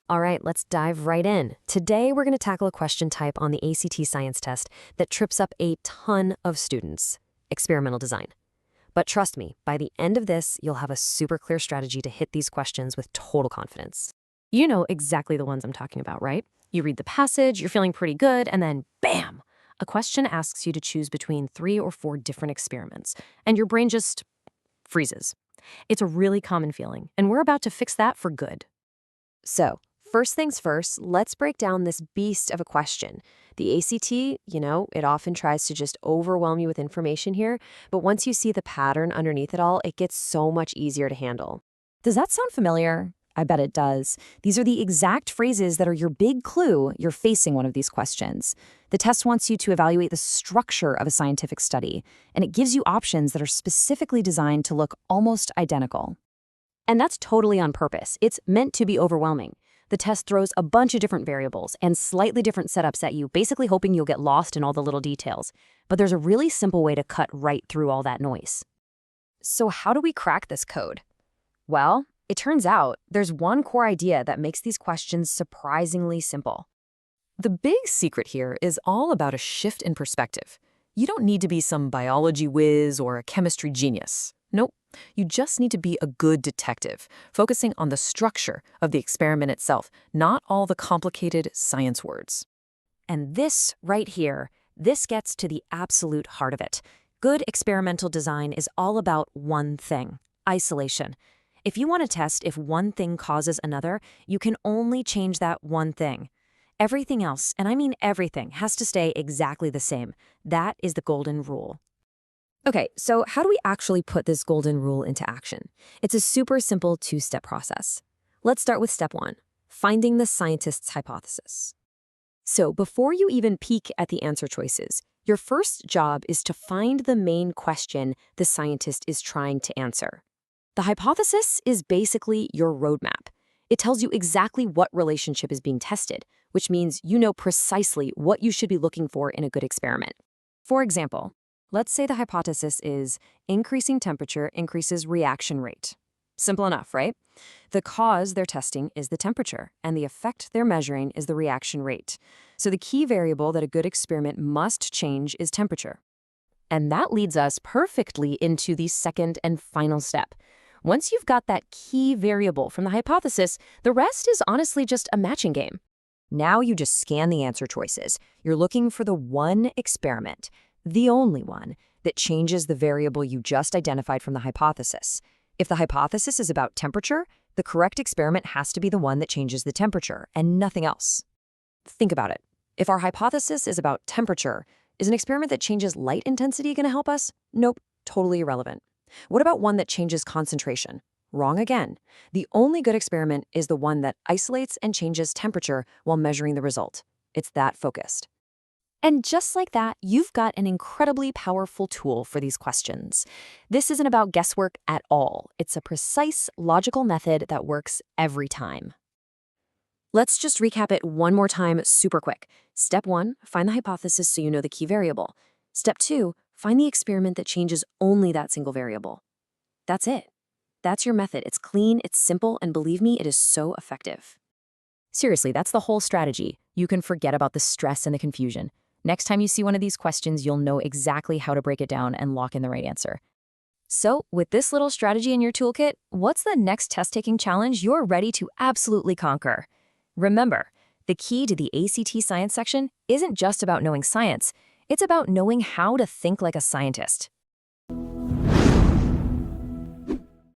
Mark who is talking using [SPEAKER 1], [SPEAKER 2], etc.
[SPEAKER 1] All right, let's dive right in. Today, we're going to tackle a question type on the ACT science test that trips up a ton of students: experimental design. But trust me, by the end of this, you'll have a super clear strategy to hit these questions with total confidence. You know exactly the ones I'm talking about, right? You read the passage, you're feeling pretty good, and then bam! A question asks you to choose between 3 or 4 different experiments, and your brain just freezes. It's a really common feeling, and we're about to fix that for good. So, first things first, let's break down this beast of a question. The ACT, it often tries to just overwhelm you with information here, but once you see the pattern underneath it all, it gets so much easier to handle.
[SPEAKER 2] Does that sound familiar? I bet it does. These are the exact phrases that are your big clue you're facing one of these questions. The test wants you to evaluate the structure of a scientific study, and it gives you options that are specifically designed to look almost identical.
[SPEAKER 1] And that's totally on purpose. It's meant to be overwhelming. The test throws a bunch of different variables and slightly different setups at you, basically hoping you'll get lost in all the little details. But there's a really simple way to cut right through all that noise. So how do we crack this code? Well, it turns out there's one core idea that makes these questions surprisingly simple.
[SPEAKER 3] The big secret here is all about a shift in perspective. You don't need to be some biology whiz or a chemistry genius. Nope. You just need to be a good detective, focusing on the structure of the experiment itself, not all the complicated science words.
[SPEAKER 1] And this right here, this gets to the absolute heart of it. Good experimental design is all about one thing: isolation. If you want to test if one thing causes another, you can only change that one thing. Everything else, and I mean everything, has to stay exactly the same. That is the golden rule. Okay, so how do we actually put this golden rule into action? It's a super simple 2-step process. Let's start with step 1, finding the scientist's hypothesis. So before you even peek at the answer choices, your first job is to find the main question the scientist is trying to answer. The hypothesis is basically your roadmap. It tells you exactly what relationship is being tested, which means you know precisely what you should be looking for in a good experiment. For example, let's say the hypothesis is increasing temperature increases reaction rate. Simple enough, right? The cause they're testing is the temperature, and the effect they're measuring is the reaction rate. So the key variable that a good experiment must change is temperature. And that leads us perfectly into the second and final step. Once you've got that key variable from the hypothesis, the rest is honestly just a matching game. Now you just scan the answer choices. You're looking for the one experiment, the only one, that changes the variable you just identified from the hypothesis. If the hypothesis is about temperature, the correct experiment has to be the one that changes the temperature and nothing else. Think about it. If our hypothesis is about temperature, is an experiment that changes light intensity going to help us? Nope, totally irrelevant. What about one that changes concentration? Wrong again. The only good experiment is the one that isolates and changes temperature while measuring the result. It's that focused. And just like that, you've got an incredibly powerful tool for these questions. This isn't about guesswork at all. It's a precise, logical method that works every time. Let's just recap it one more time super quick. Step 1, find the hypothesis so you know the key variable. Step 2, find the experiment that changes only that single variable. That's it. That's your method. It's clean, it's simple, and believe me, it is so effective. Seriously, that's the whole strategy. You can forget about the stress and the confusion. Next time you see one of these questions, you'll know exactly how to break it down and lock in the right answer. So, with this little strategy in your toolkit, what's the next test-taking challenge you're ready to absolutely conquer? Remember, the key to the ACT science section isn't just about knowing science. It's about knowing how to think like a scientist.